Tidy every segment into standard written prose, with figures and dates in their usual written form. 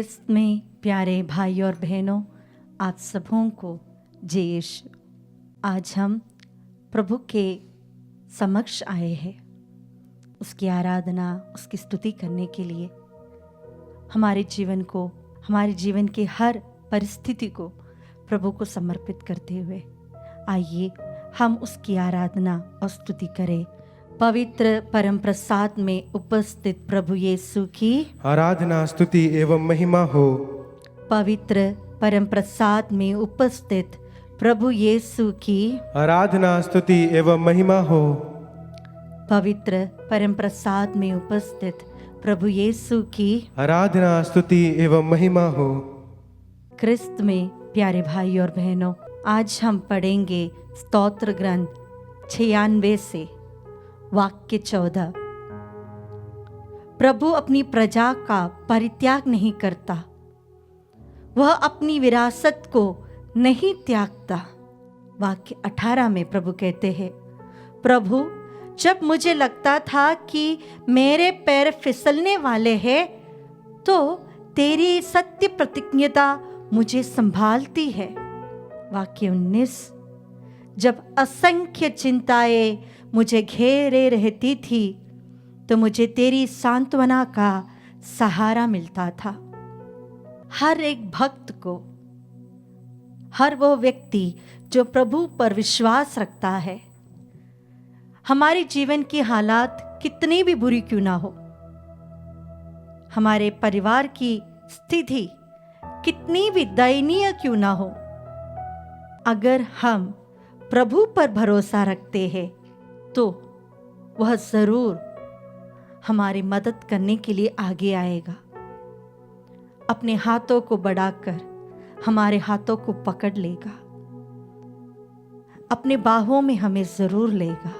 ख्रिस्त में प्यारे भाई और बहनों, आप सबों को जय यीशु। आज हम प्रभु के समक्ष आए हैं उसकी आराधना, उसकी स्तुति करने के लिए। हमारे जीवन को, हमारे जीवन के हर परिस्थिति को प्रभु को समर्पित करते हुए आइए हम उसकी आराधना और स्तुति करें। पवित्र परम प्रसाद में उपस्थित प्रभु यीशु की आराधना, स्तुति एवं महिमा हो। पवित्र परम प्रसाद में उपस्थित प्रभु यीशु की आराधना, स्तुति एवं महिमा हो। पवित्र परम प्रसाद में उपस्थित प्रभु यीशु की आराधना, स्तुति एवं महिमा हो। ख्रिस्त में प्यारे भाई और बहनों, आज हम पढ़ेंगे स्तोत्र ग्रंथ 96 से वाक्य 14। प्रभु अपनी प्रजा का परित्याग नहीं करता, वह अपनी विरासत को नहीं त्यागता। वाक्य 18 में प्रभु कहते हैं, प्रभु जब मुझे लगता था कि मेरे पैर फिसलने वाले हैं, तो तेरी सत्य प्रतिज्ञता मुझे संभालती है। वाक्य 19, जब असंख्य चिंताएं मुझे घेरे रहती थी, तो मुझे तेरी सांत्वना का सहारा मिलता था। हर एक भक्त को, हर वो व्यक्ति जो प्रभु पर विश्वास रखता है, हमारे जीवन की हालात कितनी भी बुरी क्यों ना हो, हमारे परिवार की स्थिति कितनी भी दयनीय क्यों ना हो, अगर हम प्रभु पर भरोसा रखते हैं तो वह जरूर हमारी मदद करने के लिए आगे आएगा। अपने हाथों को बढ़ाकर हमारे हाथों को पकड़ लेगा, अपने बाहों में हमें जरूर लेगा,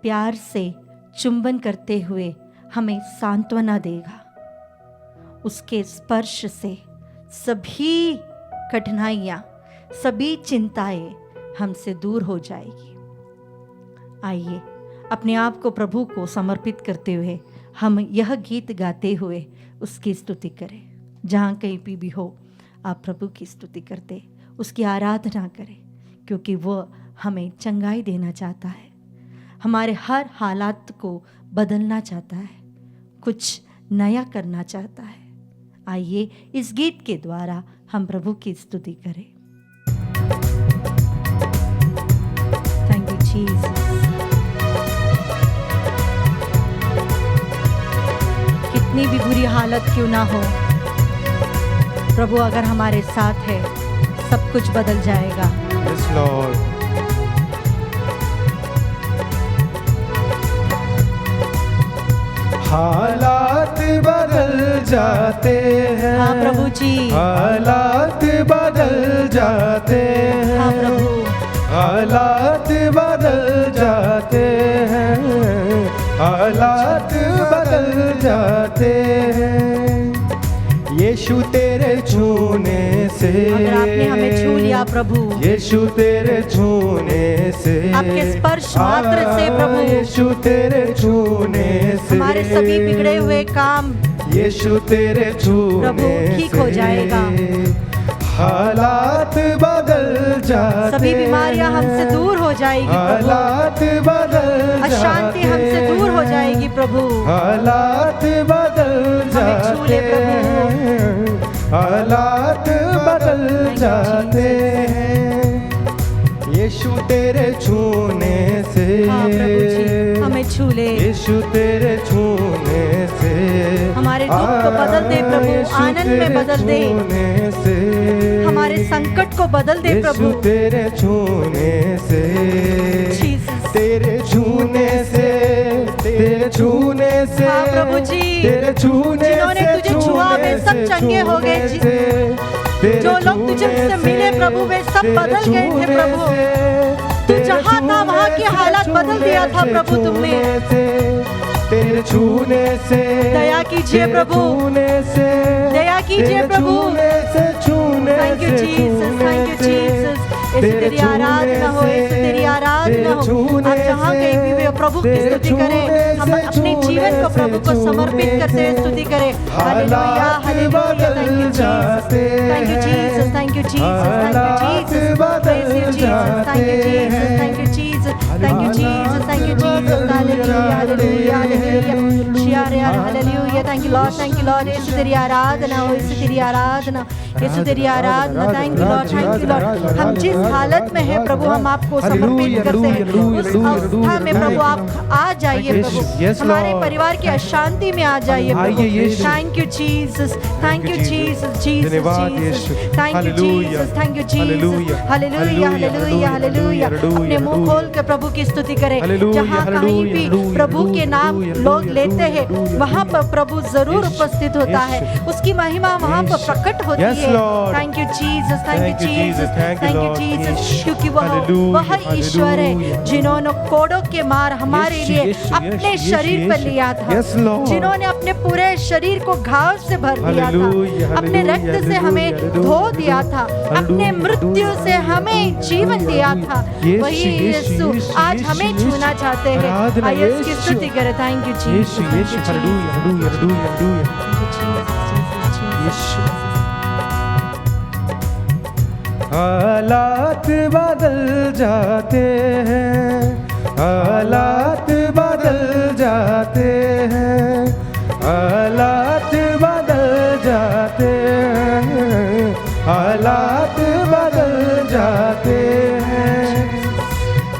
प्यार से चुंबन करते हुए हमें सांत्वना देगा। उसके स्पर्श से सभी कठिनाइयां, सभी चिंताएं हमसे दूर हो जाएगी। आइए अपने आप को प्रभु को समर्पित करते हुए हम यह गीत गाते हुए उसकी स्तुति करें। जहाँ कहीं भी हो, आप प्रभु की स्तुति करते, उसकी आराधना करें, क्योंकि वह हमें चंगाई देना चाहता है, हमारे हर हालात को बदलना चाहता है, कुछ नया करना चाहता है। आइए इस गीत के द्वारा हम प्रभु की स्तुति करें। Thank you Jesus. कितनी भी बुरी हालत क्यों ना हो, प्रभु अगर हमारे साथ है, सब कुछ बदल जाएगा। Yes, Lord. हालात बदल जाते हैं। हाँ प्रभु जी, हालात बदल जाते हैं। हाँ प्रभु, हालात बदल जाते हैं। हालात बदल जाते हैं। यीशु तेरे छूने से, अगर आपने हमें छू लिया प्रभु, यीशु तेरे छूने से, आपके स्पर्श मात्र से प्रभु, यीशु तेरे छूने से हमारे सभी बिगड़े हुए काम यीशु तेरे छूने प्रभु ठीक हो जाएगा। हालात बदल जाते, सभी बीमारियां हमसे दूर हो जाएगी प्रभु, हालात बदल अशांति हमसे दूर हो जाएगी प्रभु। हालात बदल जाते, हालात बदल जाते हैं। यीशु तेरे छूने से, हाँ प्रभु जी, हमें छू ले। यीशु तेरे छूने से हमारे दुख को बदल दे प्रभु, आनंद में बदल दे, से हमारे संकट को बदल दे प्रभु। यीशु तेरे छूने से, जीसस, तेरे छूने से, तेरे छूने से, हाँ प्रभु जी, तेरे छूने जिन्होंने से, तुझे छुआ वे सब चंगे हो गए। जो लोग तुझसे मिले प्रभु वे सब बदल गए थे प्रभु। तू जहाँ था वहाँ की हालात बदल दिया था प्रभु तुमने। तेरे छूने से दया कीजिए प्रभु, दया कीजिए प्रभु। Thank you Jesus, thank you Jesus. ऐसे तेरी आराधना हो, ऐसे तेरी आराधना हो। आप जहाँ कहीं भी हुए प्रभु की स्तुति करें, हम अपने जीवन को प्रभु को समर्पित करते हुए स्तुति करें। Hallelujah, hallelujah. बदल जाते Thank you, Jesus. Thank you, Jesus. हालात Thank you, Jesus. बदल Praise you, Jesus. Thank you, Jesus. Thank you, Jesus. Thank you, Jesus. Thank you, Jesus. Hallelujah, hallelujah, hallelujah. Shiare, hallelujah. Thank you, Lord. Thank you, Lord. यीशु तेरी आराधना हो, यीशु तेरी आराधना, यीशु तेरी आराधना. Thank you, Lord. Thank you, Lord. हम जिस हालत में हैं प्रभु, हम आपको समर्पित करते हैं. उस अवस्था में प्रभु आप आ जाइए प्रभु, हमारे परिवार की अशांति में आ जाइए प्रभु. Thank you, Jesus. Thank you, Jesus. Jesus, Jesus. Thank you, Jesus. Thank you, Jesus. Hallelujah, hallelujah, hallelujah. अपने मुंह खोल कर प्रभु की स्तुति करें. जहाँ कहीं भी प्रभु के नाम लोग लेते हैं, वहाँ पर प्रभु जरूर उपस्थित होता है. उसकी महिमा वहाँ पर प्रकट होती है. Thank you, Jesus. Thank you, Jesus. Thank you, Jesus. क्योंकि वह ईश्वर है जिन्होंने कोड़ों के मार हमारे लिए अपने शरीर पर लिया था, जिन्होंने अपने पूरे शरीर को घाव से भर दिया था, अपने रक्त से हमें धो दिया था, अपने मृत्यु से हमें जीवन दिया था. वही यीशु आज हमें छूना चाहते हैं. आइए उसकी स्तुति करें. Thank you Jesus. हालात बदल जाते हैं, हालात बदल जाते हैं, हालात बदल जाते हैं, हालात बदल जाते हैं.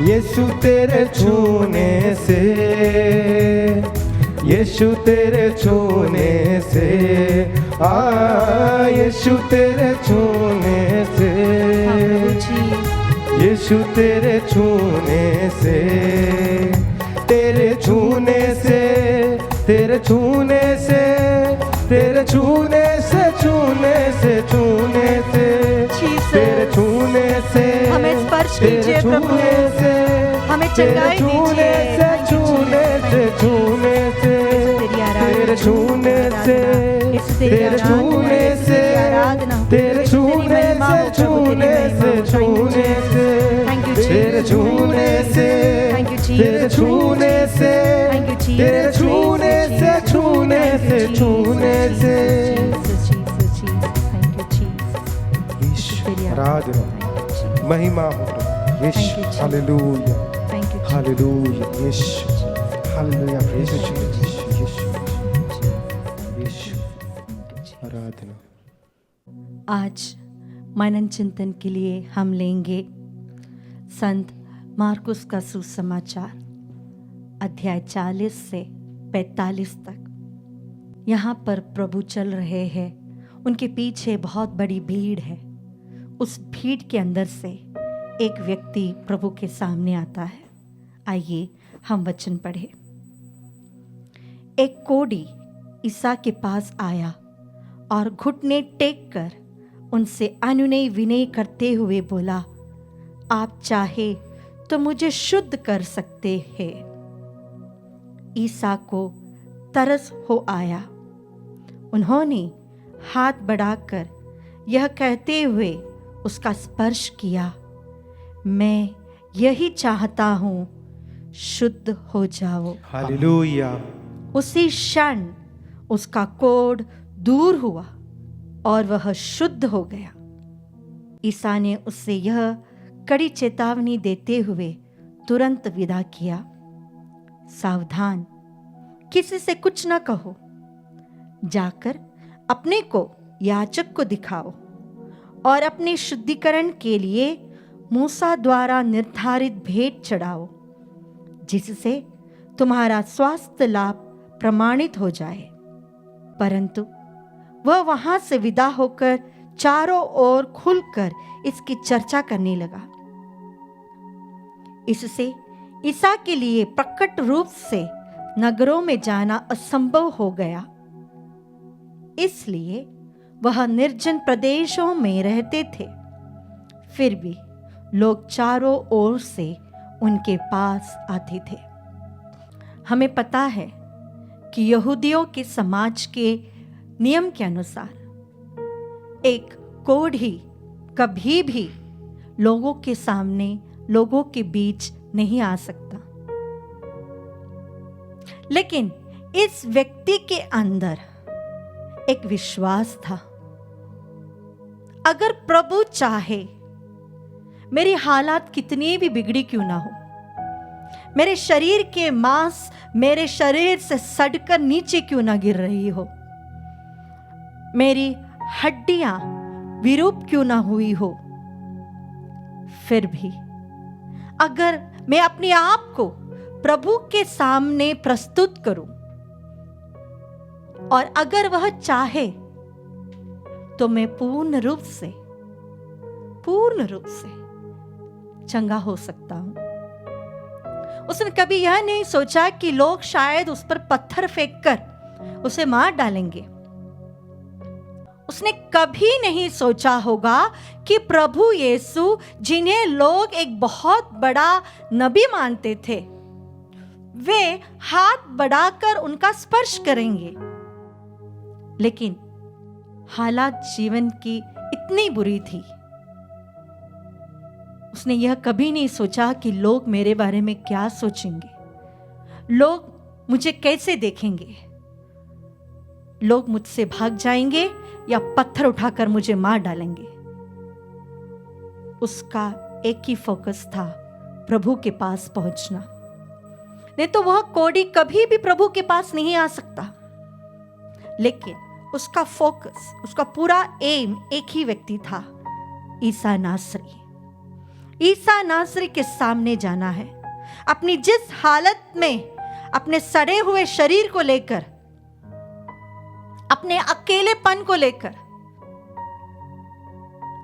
यीशु तेरे छूने से, यीशु तेरे छूने से, यीशु तेरे छूने से, यीशु तेरे छूने से, तेरे छूने से, तेरे छूने से, तेरे छूने से, छूने से, छूने से, तेरे छूने से, हमें स्पर्श कीजिए प्रभु, हमें चंगाई छूने से, छूने से, छूने से, तेरे छूने से, तेरे छूने से, तेरे छूने से, छूने से, छूने से, तेरे छूने से, तेरे छूने से, तेरे छूने से, छूने से, छूने से. आराधना महिमा हो यीशु. हालेलुया, हालेलुया, यीशु, हालेलुया, यीशु, यीशु, यीशु. आराधना. आज मनन चिंतन के लिए हम लेंगे संत मार्कुस का सुसमाचार अध्याय 40 से 45 तक. यहाँ पर प्रभु चल रहे हैं, उनके पीछे बहुत बड़ी भीड़ है. उस भीड़ के अंदर से एक व्यक्ति प्रभु के सामने आता है. आइए हम वचन पढ़े. एक कोढ़ी ईसा के पास आया और घुटने टेक कर उनसे अनुनय विनय करते हुए बोला, आप चाहे तो मुझे शुद्ध कर सकते हैं. ईसा को तरस हो आया. उन्होंने हाथ बढ़ाकर यह कहते हुए उसका स्पर्श किया, मैं यही चाहता हूँ, शुद्ध हो जाओ. हालेलुया. उसी क्षण उसका कोढ़ दूर हुआ और वह शुद्ध हो गया. ईसा ने उससे यह कड़ी चेतावनी देते हुए तुरंत विदा किया, सावधान, किसी से कुछ न कहो. जाकर अपने को याजक को दिखाओ और अपने शुद्धिकरण के लिए मूसा द्वारा निर्धारित भेंट चढ़ाओ, जिससे तुम्हारा स्वास्थ्य लाभ प्रमाणित हो जाए. परंतु वह वहां से विदा होकर चारों ओर खुलकर इसकी चर्चा करने लगा. इससे ईसा के लिए प्रकट रूप से नगरों में जाना असंभव हो गया. इसलिए वह निर्जन प्रदेशों में रहते थे. फिर भी लोग चारों ओर से उनके पास आते थे. हमें पता है कि यहूदियों के समाज के नियम के अनुसार एक कोढ़ी कभी भी लोगों के सामने, लोगों के बीच नहीं आ सकता. लेकिन इस व्यक्ति के अंदर एक विश्वास था अगर प्रभु चाहे, मेरी हालात कितनी भी बिगड़ी क्यों ना हो, मेरे शरीर के मांस मेरे शरीर से सड़कर नीचे क्यों ना गिर रही हो, मेरी हड्डियां विरूप क्यों ना हुई हो, फिर भी अगर मैं अपने आप को प्रभु के सामने प्रस्तुत करूं और अगर वह चाहे तो मैं पूर्ण रूप से चंगा हो सकता हूं। उसने कभी यह नहीं सोचा कि लोग शायद उस पर पत्थर फेंककर उसे मार डालेंगे। उसने कभी नहीं सोचा होगा कि प्रभु यीशु, जिन्हें लोग एक बहुत बड़ा नबी मानते थे, वे हाथ बढ़ाकर उनका स्पर्श करेंगे। लेकिन हालात जीवन की इतनी बुरी थी, उसने यह कभी नहीं सोचा कि लोग मेरे बारे में क्या सोचेंगे, लोग मुझे कैसे देखेंगे, लोग मुझसे भाग जाएंगे या पत्थर उठाकर मुझे मार डालेंगे। उसका एक ही फोकस था, प्रभु के पास पहुंचना। नहीं तो वह कोढ़ी कभी भी प्रभु के पास नहीं आ सकता। लेकिन उसका फोकस, उसका पूरा एम एक ही व्यक्ति था, ईसा नासरी। ईसा नासरी के सामने जाना है, अपनी जिस हालत में, अपने सड़े हुए शरीर को लेकर, अपने अकेलेपन को लेकर,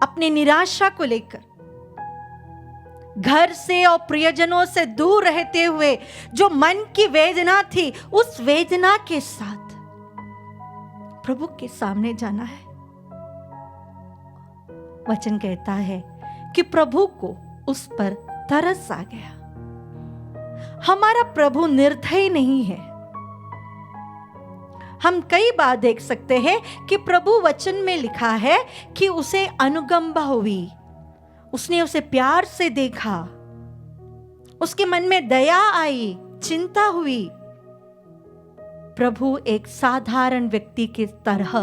अपनी निराशा को लेकर, घर से और प्रियजनों से दूर रहते हुए जो मन की वेदना थी, उस वेदना के साथ प्रभु के सामने जाना है। वचन कहता है कि प्रभु को उस पर तरस आ गया। हमारा प्रभु निर्दयी नहीं है। हम कई बार देख सकते हैं कि प्रभु वचन में लिखा है कि उसे अनुकंपा हुई, उसने उसे प्यार से देखा, उसके मन में दया आई, चिंता हुई। प्रभु एक साधारण व्यक्ति की तरह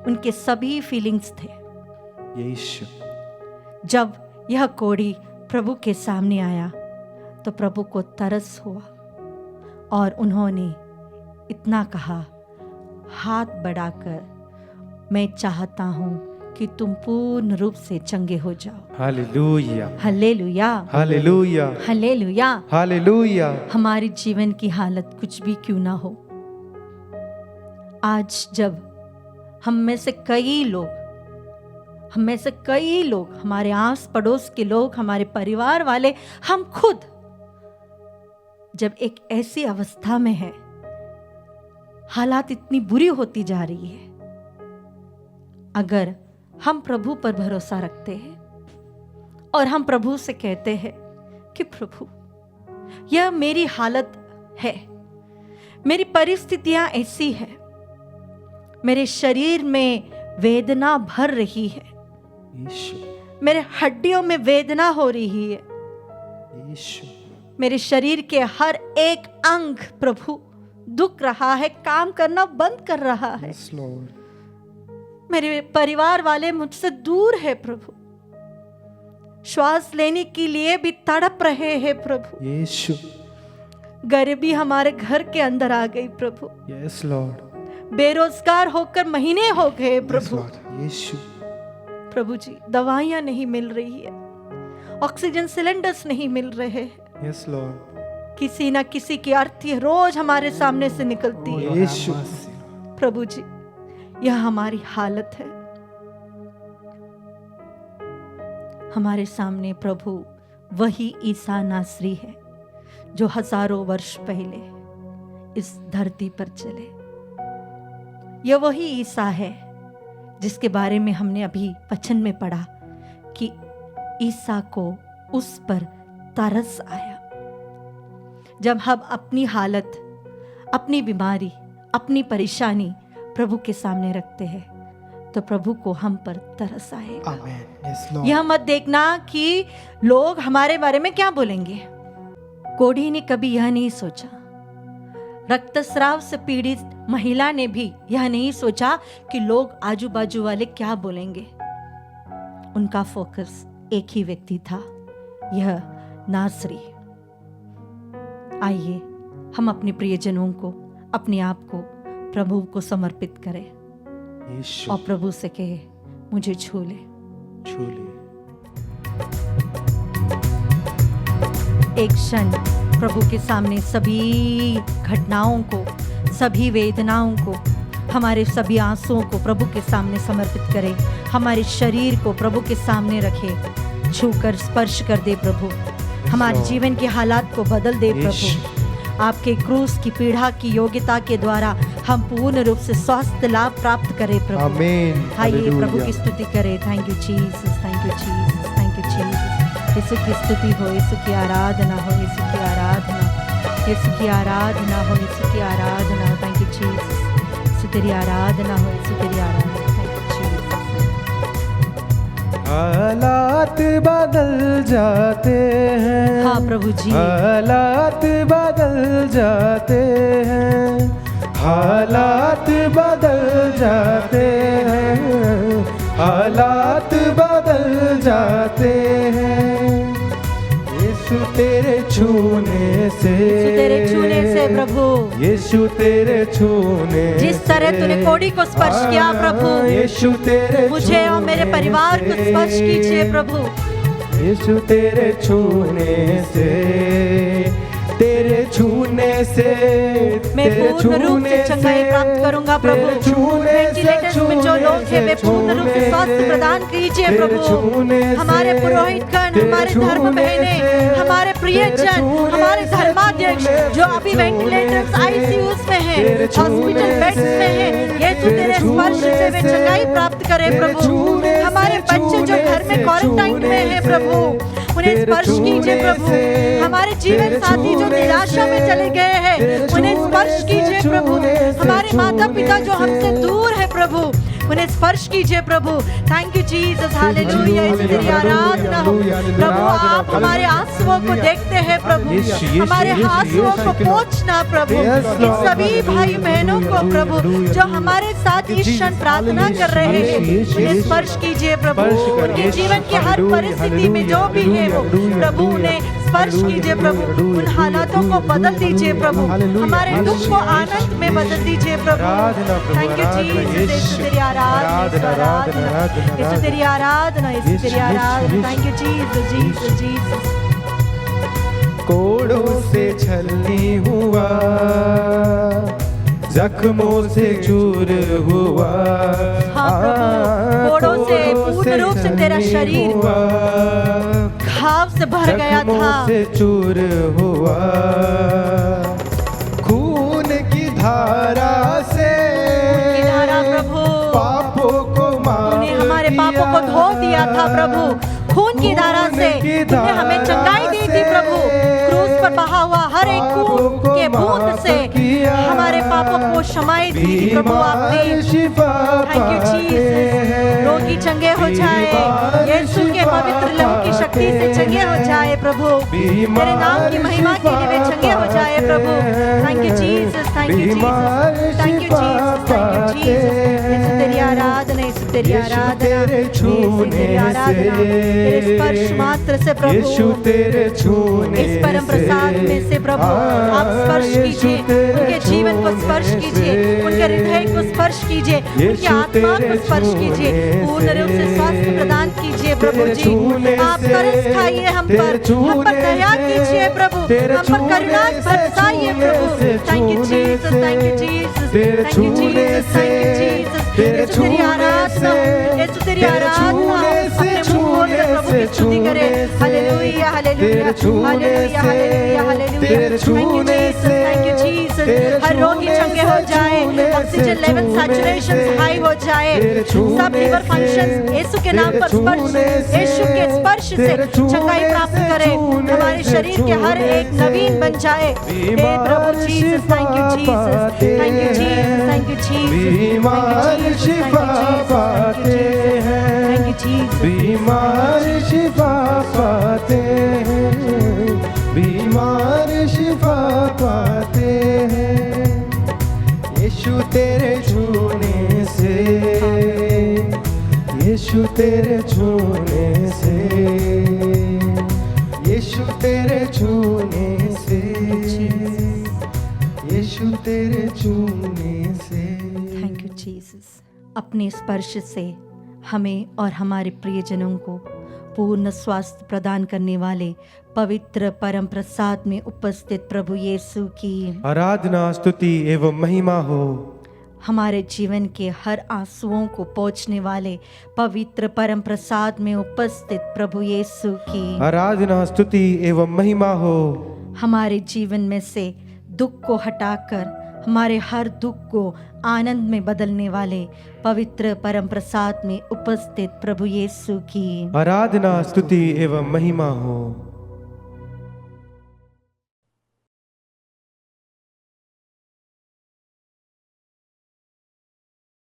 उनके सभी फीलिंग्स थे। यीशु, जब यह कोढ़ी प्रभु के सामने आया तो प्रभु को तरस हुआ और उन्होंने इतना कहा, हाथ बढ़ाकर, मैं चाहता हूं कि तुम पूर्ण रूप से चंगे हो जाओ। Hallelujah, hallelujah, hallelujah, hallelujah. Hallelujah. हमारे जीवन की हालत कुछ भी क्यों ना हो, आज जब हम में से कई लोग, हमारे आस पड़ोस के लोग, हमारे परिवार वाले, हम खुद जब एक ऐसी अवस्था में है, हालात इतनी बुरी होती जा रही है, अगर हम प्रभु पर भरोसा रखते हैं और हम प्रभु से कहते हैं कि प्रभु, यह मेरी हालत है, मेरी परिस्थितियां ऐसी है, मेरे शरीर में वेदना भर रही है, यीशु, मेरे हड्डियों में वेदना हो रही है, यीशु, मेरे शरीर के हर एक अंग प्रभु दुख रहा है, काम करना बंद कर रहा है। यस लॉर्ड, मेरे परिवार वाले मुझसे दूर है प्रभु, श्वास लेने के लिए भी तड़प रहे हैं प्रभु, यीशु, गरीबी हमारे घर के अंदर आ गई प्रभु, यस लॉर्ड, बेरोजगार होकर महीने हो गए यस प्रभु। लॉर्ड, यीशु, प्रभु जी, दवाइयां नहीं मिल रही है, ऑक्सीजन सिलेंडर्स नहीं मिल रहे हैं, यस लॉर्ड, किसी ना किसी की अर्थी रोज हमारे सामने से निकलती है। यीशु, प्रभु जी, यह हमारी हालत है। हमारे सामने प्रभु वही ईसा नासरी है जो हजारों वर्ष पहले इस धरती पर चले। यह वही ईसा है जिसके बारे में हमने अभी वचन में पढ़ा कि ईसा को उस पर तरस आया। जब हम अपनी हालत, अपनी बीमारी, अपनी परेशानी प्रभु के सामने रखते हैं तो प्रभु को हम पर तरस आएगा। आमेन, यस लॉर्ड, यह मत देखना कि लोग हमारे बारे में क्या बोलेंगे। कोढ़ी ने कभी यह नहीं सोचा, रक्तस्राव से पीड़ित महिला ने भी यह नहीं सोचा कि लोग आजू बाजू वाले क्या बोलेंगे। उनका फोकस एक ही व्यक्ति था, यह नासरी। आइए हम अपने प्रियजनों को, अपने आप को प्रभु को समर्पित करें यीशु और प्रभु से कहे, मुझे छू ले। छू ले। एक क्षण प्रभु के सामने सभी घटनाओं को, सभी वेदनाओं को, हमारे सभी आंसुओं को प्रभु के सामने समर्पित करें। हमारे शरीर को प्रभु के सामने रखें, छूकर स्पर्श कर दे प्रभु। हमारे जीवन के हालात को बदल दे प्रभु। आपके क्रूस की पीड़ा की योग्यता के द्वारा हम पूर्ण रूप से स्वास्थ्य लाभ प्राप्त करें प्रभु। आमीन। आइए प्रभु की स्तुति करें। Thank you Jesus, thank you Jesus, thank you Jesus. यीशु की स्तुति हो, यीशु की आराधना हो, यीशु की आराधना, यीशु की आराधना हो, यीशु की आराधना हो। Thank you Jesus. यीशु तेरी आराधना हो, यीशु तेरी आराधना। Thank you Jesus. हालात बदल जाते हैं। हाँ प्रभु जी। हालात बदल जाते हैं, हालात बदल जाते हैं, हालात बदल जाते हैं। यीशु तेरे छूने से, यीशु तेरे छूने से प्रभु, यीशु तेरे छूने जिस तरह तूने कोड़ी को स्पर्श किया प्रभु, यीशु तेरे मुझे और मेरे परिवार को स्पर्श कीजिए प्रभु। यीशु तेरे छूने से, तेरे छूने से मैं पूर्ण रूप से चंगाई प्राप्त करूंगा प्रभु। वेंटिलेटर्स में जो लोग हैं वे पूर्ण रूप से स्वास्थ्य प्रदान कीजिए प्रभु। हमारे पुरोहितगण, हमारे धर्म बहने, हमारे प्रियजन, हमारे धर्माध्यक्ष जो अभी वेंटिलेटर्स आईसीयूज में हैं, हॉस्पिटल बेड्स में हैं, ये तू तेरे स्पर्श से वे चंगाई प्राप्त करे प्रभु। हमारे बच्चे जो घर में क्वारंटाइन में हैं प्रभु, उन्हें स्पर्श कीजिए प्रभु। हमारे जीवन साथी जो निराशा में चले गए हैं, उन्हें स्पर्श कीजिए प्रभु। हमारे माता पिता जो हमसे दूर है प्रभु, उन्हें स्पर्श कीजिए प्रभु। Thank you Jesus, hallelujah. तेरी आराधना हो प्रभु। आप हमारे आंसुओं को देखते हैं प्रभु, हमारे आंसुओं को पोंछना प्रभु। इन सभी भाई बहनों को प्रभु जो हमारे साथ इस क्षण प्रार्थना कर रहे हैं, उन्हें स्पर्श कीजिए प्रभु। उनके जीवन की हर परिस्थिति में जो भी है वो प्रभु, उन्हें स्पर्श कीजिए प्रभु। उन हालातों को बदल दीजिए प्रभु। हमारे दुख को आनंद में बदल दीजिए प्रभु। Thank you Jesus. यीशु तेरी आराधना, यीशु तेरी आराधना, यीशु तेरी आराधना। Thank you Jesus, Jesus, Jesus. कोड़ों से छलनी हुआ, जख्मों से चूर हुआ। हाँ प्रभु, कोड़ों से पूर्ण रूप से तेरा शरीर घाव से भर गया था, से चूर हुआ। खून की धारा से, धारा प्रभु, पापों को तूने हमारे पापों को धो दिया था प्रभु। खून की धारा से तूने हमें चंगाई दी थी प्रभु। क्रूस पर बहा हुआ हर एक खून के बूंद से हमारे पापों को क्षमाई दी थी प्रभु आपने। Thank you Jesus. रोगी चंगे हो जाए, यीशु के पवित्र लहू की शक्ति से चंगे हो जाए प्रभु। तेरे नाम की महिमा के लिए वे चंगे हो जाए प्रभु। Thank you Jesus, thank you Jesus, thank you Jesus, thank you Jesus. यीशु तेरी आराधना, यीशु तेरी आराधना, यीशु तेरी आराधना। तेरे स्पर्श मात्र से प्रभु, इस परम प्रसाद में से प्रभु आप स्पर्श कीजिए, उनके जीवन को स्पर्श कीजिए, उनके हृदय को स्पर्श कीजिए, उनकी आत्मा को स्पर्श कीजिए, पूर्ण रूप से स्वास्थ्य प्रदान कीजिए प्रभु जी। आप तरस खाइए हम पर दया कीजिए प्रभु, हम पर करुणा बरसाइए प्रभु। Thank you Jesus, thank you Jesus, thank you Jesus, thank you Jesus. यीशु तेरी आराधना, यीशु तेरी आराधना। अपने मुंह खोलकर प्रभु की स्तुति करें। Hallelujah, hallelujah, hallelujah, hallelujah, hallelujah. Thank you Jesus, thank you Jesus. हर रोगी चंगे हो जाए, ऑक्सीजन लेवल सैचुरेशन हाई हो जाए, सब लिवर फंक्शंस यीशु के नाम पर स्पर्श, यीशु के स्पर्श से चंगाई प्राप्त करें। हमारे शरीर के हर एक नवीन बन जाए। हे प्रभु Jesus, thank you Jesus, thank you Jesus, thank you Jesus, शिफा पाते हैं, थैंक यू जीसस। बीमार शिफा पाते हैं, बीमार शिफा पाते हैं। यीशु तेरे छूने से, यीशु तेरे छूने से, यीशु तेरे छूने से, यीशु तेरे छूने से। Thank you Jesus. अपने स्पर्श से हमें और हमारे प्रियजनों को पूर्ण स्वास्थ्य प्रदान करने वाले पवित्र परम प्रसाद में उपस्थित प्रभु यीशु की आराधना, स्तुति एवं महिमा हो। हमारे जीवन के हर आंसुओं को पोंछने वाले पवित्र परम प्रसाद में उपस्थित प्रभु यीशु की आराधना, स्तुति एवं महिमा हो। हमारे जीवन में से दुख को हटाकर हमारे हर दुख को आनंद में बदलने वाले पवित्र परम प्रसाद में उपस्थित प्रभु यीशु की आराधना, स्तुति एवं महिमा हो।